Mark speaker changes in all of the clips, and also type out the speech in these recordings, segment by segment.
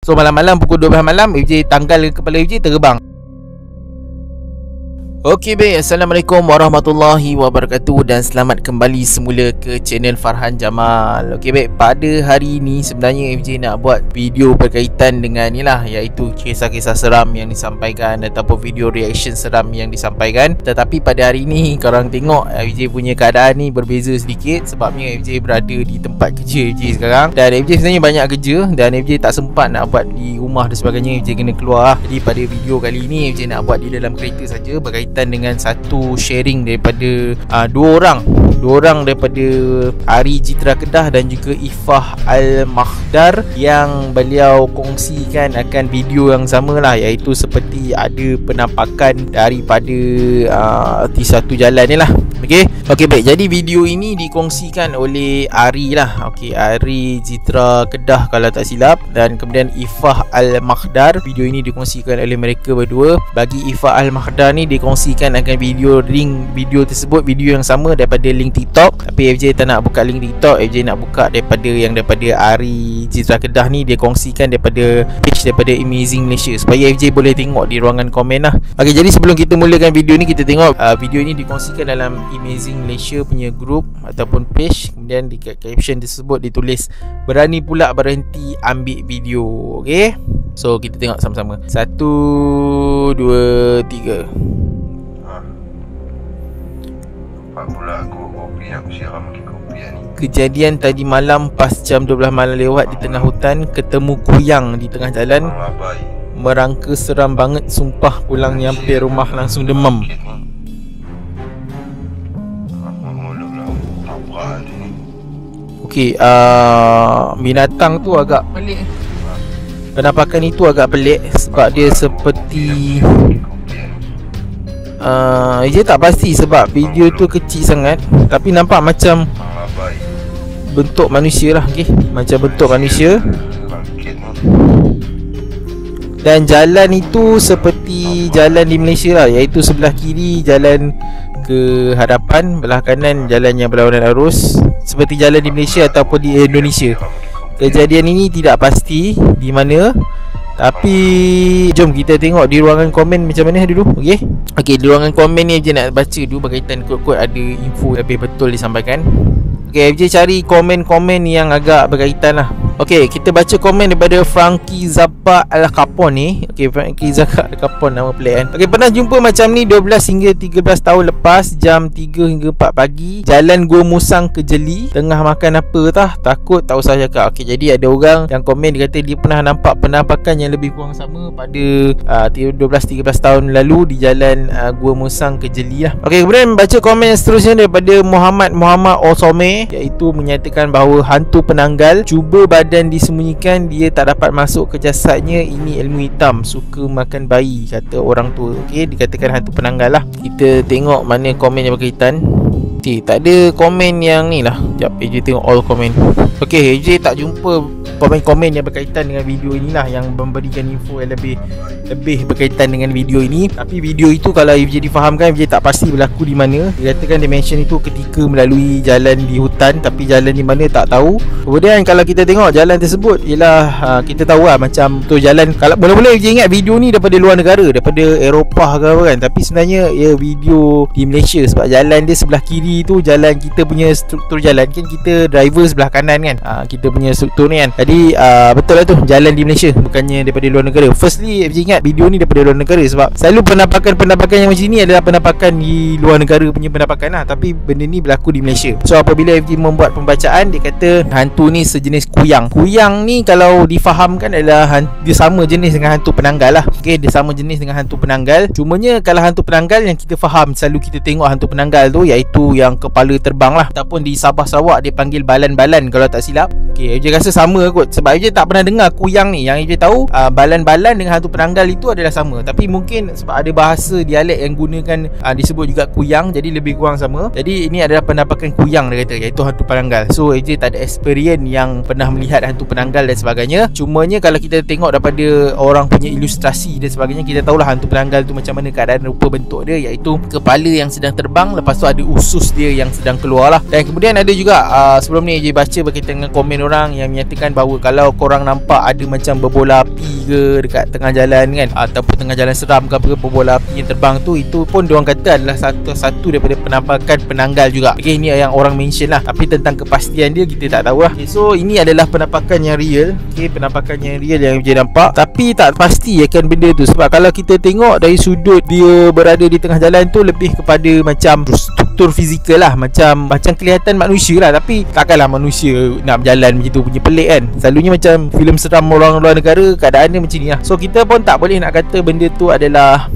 Speaker 1: So malam-malam pukul 12 malam FJ tanggal kepala FJ terbang. Okey baik, Assalamualaikum warahmatullahi wabarakatuh dan selamat kembali semula ke channel Farhan Jamal. Okey baik, pada hari ini sebenarnya FJ nak buat video berkaitan dengan ni lah, iaitu kisah-kisah seram yang disampaikan ataupun video reaction seram yang disampaikan. Tetapi pada hari ini korang tengok FJ punya keadaan ni berbeza sedikit, sebabnya FJ berada di tempat kerja FJ sekarang. Dan FJ sebenarnya banyak kerja dan FJ tak sempat nak buat di rumah dan sebagainya, FJ kena keluar. Jadi pada video kali ini FJ nak buat di dalam kereta saja, berkaitan dengan satu sharing daripada dua orang daripada Ari Citra Kedah dan juga Ifah Al-Makhdar, yang beliau kongsikan akan video yang sama lah, iaitu seperti ada penampakan daripada di satu jalan ni lah. Okey baik, jadi video ini dikongsikan oleh Ari lah. Okey, Ari Citra Kedah kalau tak silap, dan kemudian Ifah Al-Makhdar. Video ini dikongsikan oleh mereka berdua. Bagi Ifah Al-Makhdar ni dikongsikan akan video tersebut, video yang sama daripada link TikTok. Tapi FJ tak nak buka link TikTok, FJ nak buka daripada Ari Citra Kedah ni. Dia kongsikan daripada page daripada Amazing Malaysia, supaya FJ boleh tengok di ruangan komen lah. Okey, jadi sebelum kita mulakan video ni, kita tengok video ini dikongsikan dalam Amazing Malaysia punya group ataupun page. Kemudian di caption tersebut ditulis, berani pula berhenti ambil video. Okey, so kita tengok sama-sama. 1, 2, 3.
Speaker 2: Pula aku siram lagi kopi ni.
Speaker 1: Kejadian tadi malam pas jam 12 malam lewat di tengah hutan, ketemu kuyang di tengah jalan. Merangka seram banget, sumpah. Pulang nyampe rumah langsung demam. Okey, binatang tu agak pelik. Penampakan itu agak pelik sebab dia seperti dia tak pasti sebab video tu kecil sangat, tapi nampak macam bentuk manusia lah. Okay, macam bentuk manusia. Dan jalan itu seperti jalan di Malaysia lah, iaitu sebelah kiri jalan ke hadapan, belah kanan jalan yang berlawanan arus, seperti jalan di Malaysia ataupun di Indonesia. Kejadian ini tidak pasti di mana, tapi jom kita tengok di ruangan komen macam mana dulu. Okey, di ruangan komen ni FJ nak baca dulu berkaitan kod-kod, ada info lebih betul disampaikan. Okey, FJ cari komen-komen yang agak berkaitan lah. Okey, kita baca komen daripada Frankie Zappa Al-Capon ni. Okey, Frankie Zappa Al-Capon, nama pelik kan. Okey, pernah jumpa macam ni 12 hingga 13 tahun lepas, jam 3 hingga 4 pagi, jalan Gua Musang ke Jeli. Tengah makan apa tah? Takut tak usah cakap. Okey, jadi ada orang yang komen, dia kata dia pernah nampak penampakan yang lebih kurang sama pada 12-13 tahun lalu di jalan Gua Musang ke Jeli lah. Okey, kemudian baca komen yang seterusnya daripada Muhammad Osome, iaitu menyatakan bahawa hantu penanggal, cuba badan disembunyikan, dia tak dapat masuk ke jasadnya. Ini ilmu hitam, suka makan bayi, kata orang tua. Okey, dikatakan hantu penanggal lah. Kita tengok mana komen yang berkaitan. Okey, tak ada komen yang ni lah. Sekejap, AJ tengok all komen. Okey, AJ tak jumpa komen-komen yang berkaitan dengan video inilah, yang memberikan info yang lebih berkaitan dengan video ini. Tapi video itu kalau FJ difahamkan, FJ tak pasti berlaku di mana. Dia katakan dia mention itu ketika melalui jalan di hutan, tapi jalan di mana tak tahu. Kemudian kalau kita tengok jalan tersebut, ialah kita tahu lah macam tu jalan. Kalau mula-mula FJ ingat video ni daripada luar negara, daripada Eropah ke apa kan, tapi sebenarnya ia video di Malaysia, sebab jalan dia sebelah kiri tu jalan kita punya struktur jalan kan, kita driver sebelah kanan kan, kita punya struktur ni kan. Jadi betul lah tu, jalan di Malaysia, bukannya daripada luar negara. Firstly FJ ingat video ni daripada luar negara, sebab selalu penampakan yang macam ni adalah penampakan di luar negara punya penampakan lah, tapi benda ni berlaku di Malaysia. So apabila FJ membuat pembacaan, dia kata hantu ni sejenis kuyang. Kuyang ni kalau difahamkan adalah dia sama jenis dengan hantu penanggal lah. Okay, dia sama jenis dengan hantu penanggal. Cumanya kalau hantu penanggal yang kita faham, selalu kita tengok hantu penanggal tu, iaitu yang kepala terbang lah, ataupun di Sabah Sarawak dia panggil balan-balan kalau tak silap. Okay, FJ rasa sama kot, sebab FJ tak pernah dengar kuyang ni. Yang FJ tahu balan-balan dengan hantu penanggal itu adalah sama, tapi mungkin sebab ada bahasa dialek yang gunakan disebut juga kuyang, jadi lebih kurang sama. Jadi ini adalah penampakan kuyang, dia kata, iaitu hantu penanggal. So FJ tak ada experience yang pernah melihat hantu penanggal dan sebagainya. Cumanya kalau kita tengok daripada orang punya ilustrasi dan sebagainya, kita tahulah hantu penanggal tu macam mana keadaan rupa bentuk dia, iaitu kepala yang sedang terbang, lepas tu ada usus news dia yang sedang keluar lah. Dan kemudian ada juga sebelum ni AJ baca berkaitan dengan komen orang yang menyatakan bahawa kalau korang nampak ada macam berbola api ke dekat tengah jalan kan, ataupun tengah jalan seram ke apa, berbola api yang terbang tu, itu pun diorang kata adalah satu daripada penampakan penanggal juga. Okay, ini yang orang mention lah, tapi tentang kepastian dia kita tak tahu lah. Okay, so ini adalah penampakan yang real. Okay, penampakan yang real yang AJ nampak, tapi tak pasti akan benda tu. Sebab kalau kita tengok dari sudut dia berada di tengah jalan tu, lebih kepada macam struktur fizikal lah, macam kelihatan manusia lah, tapi takkanlah manusia nak berjalan macam tu, punya pelik kan. Selalunya macam filem seram orang luar negara keadaan dia macam ni lah. So kita pun tak boleh nak kata benda tu adalah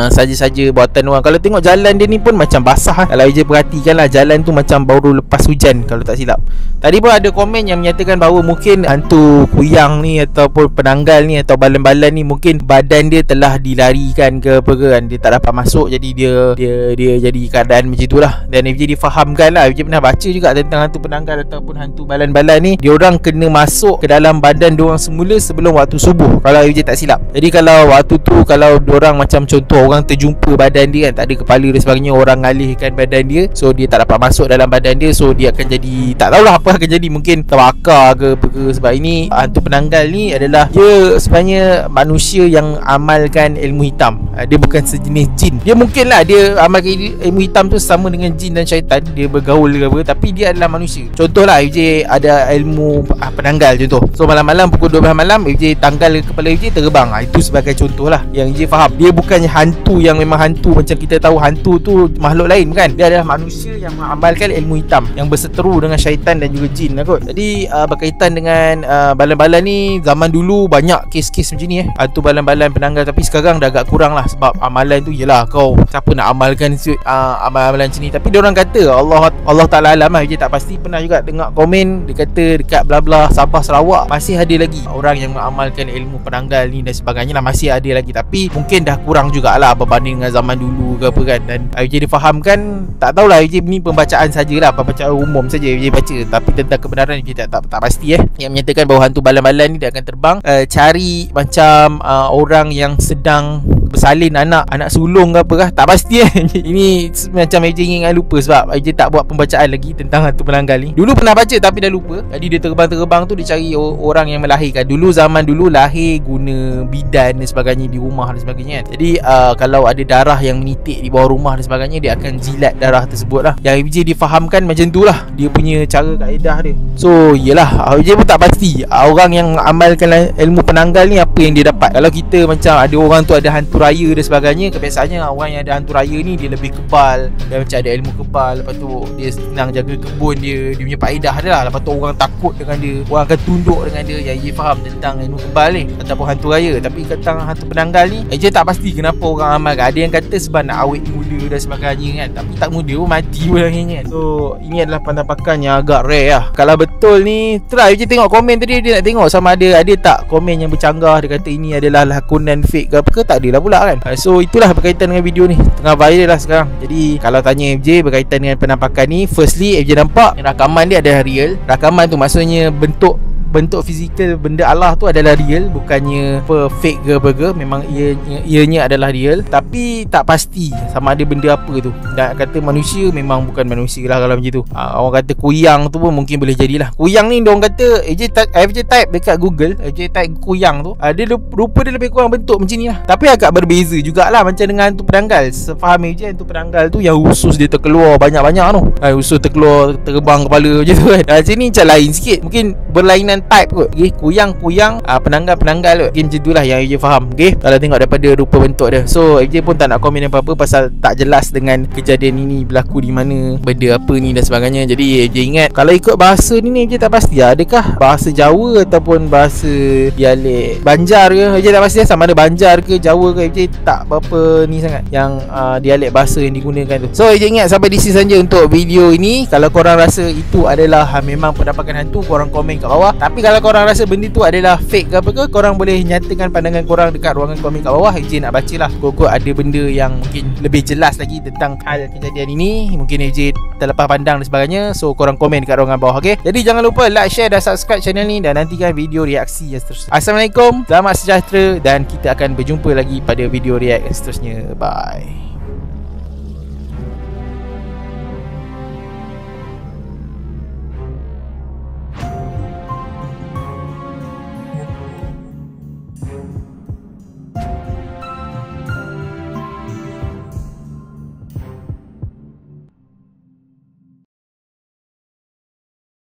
Speaker 1: saja-saja buatan orang. Kalau tengok jalan dia ni pun macam basah. Kalau AJ perhatikan lah, jalan tu macam baru lepas hujan kalau tak silap. Tadi pun ada komen yang menyatakan bahawa mungkin hantu kuyang ni ataupun penanggal ni atau balan-balan ni, mungkin badan dia telah dilarikan ke apa ke kan, dia tak dapat masuk, jadi dia jadi keadaan macam itulah. Dan FJ difahamkan lah, FJ pernah baca juga tentang hantu penanggal ataupun hantu balan-balan ni, diorang kena masuk ke dalam badan diorang semula sebelum waktu subuh kalau FJ tak silap. Jadi kalau waktu tu, kalau diorang macam contoh orang terjumpa badan dia kan, tak ada kepala dan sebagainya, orang ngalihkan badan dia, so dia tak dapat masuk dalam badan dia, so dia akan jadi, tak tahulah apa akan jadi, mungkin terbakar ke apa ke. Sebab ini hantu penanggal ni adalah dia sebenarnya manusia yang amalkan ilmu hitam. Dia bukan sejenis jin. Dia mungkin lah dia amalkan ilmu hitam tu sama dengan jin dan syaitan, dia bergaul ke apa, tapi dia adalah manusia. Contohlah FJ ada ilmu penanggal contoh, so malam-malam pukul 12 malam FJ tanggal kepala FJ terbang. Itu sebagai contoh lah yang FJ faham. Dia bukannya hantu yang memang hantu macam kita tahu hantu tu makhluk lain, bukan. Dia adalah manusia yang mengamalkan ilmu hitam, yang berseteru dengan syaitan dan juga jin lah kot. Jadi berkaitan dengan balan-balan ni, zaman dulu banyak kes-kes macam ni hantu balan-balan penanggal, tapi sekarang dah agak kurang lah. Sebab amalan tu, yelah, kau siapa nak amalkan amalan macam ni. Tapi diorang kata Allah Ta'ala alam lah, je tak pasti. Pernah juga dengar komen dia kata dekat bla-bla Sabah Sarawak masih ada lagi orang yang mengamalkan ilmu penanggal ni dan sebagainya lah, masih ada lagi, tapi mungkin dah kurang jugalah berbanding dengan zaman dulu ke apa kan. Dan FJ difahamkan, tak tahulah, FJ ni pembacaan sajalah, pembacaan umum saja FJ baca, tapi tentang kebenaran FJ tak pasti yang menyatakan bahawa hantu balan-balan ni dia akan terbang, cari macam orang yang sedang bersalin anak sulung ke apa kah, tak pasti Ini macam AJ ingat lupa sebab AJ tak buat pembacaan lagi tentang hantu penanggal ni. Dulu pernah baca tapi dah lupa. Jadi dia terbang tu, dia cari orang yang melahirkan. Zaman dulu lahir guna bidan dan sebagainya di rumah dan sebagainya kan. Jadi kalau ada darah yang menitik di bawah rumah dan sebagainya, dia akan jilat darah tersebut lah. Yang AJ difahamkan macam tu lah, dia punya cara kaedah dia. So yelah, AJ pun tak pasti orang yang amalkan ilmu penanggal ni apa yang dia dapat. Kalau kita macam ada orang tu ada hantu raya dan sebagainya, kebiasaannya orang yang ada hantu raya ni dia lebih kebal, dia macam ada ilmu kebal, lepas tu dia senang jaga kebun dia punya faedah dia lah. Lepas tu orang takut dengan dia, orang akan tunduk dengan dia. Yang dia faham tentang ilmu kebal ni ataupun hantu raya. Tapi tentang hantu penanggal ni dia tak pasti kenapa orang amalkan. Ada yang kata sebab nak awet muda dan sebagainya kan, tapi tak muda pun mati pun akhirnya kan. So ini adalah penampakan yang agak rare lah. Kalau betul ni, try je tengok komen tadi, dia nak tengok sama ada tak komen yang bercanggah, dia kata ini adalah lakonan fake ke apa ke, tak adalah pula kan. So itulah berkaitan dengan video ni, tengah viral lah sekarang. Jadi kalau tanya FJ berkaitan dengan penampakan ni, firstly FJ nampak rakaman dia adalah real. Rakaman tu maksudnya bentuk fizikal benda Allah tu adalah real, bukannya fake ke apa ke. Memang ianya adalah real, tapi tak pasti sama ada benda apa tu. Nak kata manusia, memang bukan manusia lah kalau macam tu. Orang kata kuyang tu pun mungkin boleh jadilah. Kuyang ni diorang kata FJ type dekat Google, FJ type kuyang tu, dia rupa dia lebih kurang bentuk macam ni lah, tapi agak berbeza jugalah macam dengan hantu penanggal. Sefaham FJ, hantu penanggal tu yang usus dia terkeluar banyak-banyak tu, usus terkeluar, terbang kepala macam tu kan. Macam ni macam lain sikit, mungkin berlainan type kot. Okay, kuyang penanggal kot. Okay, macam tu lah yang AJ faham. Okay, kalau tengok daripada rupa bentuk dia. So AJ pun tak nak komen apa-apa pasal tak jelas dengan kejadian ini berlaku di mana, benda apa ni dan sebagainya. Jadi AJ ingat, kalau ikut bahasa ni AJ tak pasti adakah bahasa Jawa ataupun bahasa dialek Banjar ke. AJ tak pasti sama ada Banjar ke Jawa ke. AJ tak berapa ni sangat yang dialek bahasa yang digunakan tu. So AJ ingat sampai di sini saja untuk video ini. Kalau korang rasa itu adalah memang penampakan hantu, korang komen kat bawah. Tapi kalau korang rasa benda tu adalah fake ke apa ke, korang boleh nyatakan pandangan korang dekat ruangan komen kat bawah. AJ nak baca lah, kok ada benda yang mungkin lebih jelas lagi tentang hal kejadian ini, mungkin AJ terlepas pandang dan sebagainya. So korang komen dekat ruangan bawah. Okay, jadi jangan lupa like, share dan subscribe channel ni, dan nantikan video reaksi yang seterusnya. Assalamualaikum, selamat sejahtera, dan kita akan berjumpa lagi pada video react yang seterusnya. Bye.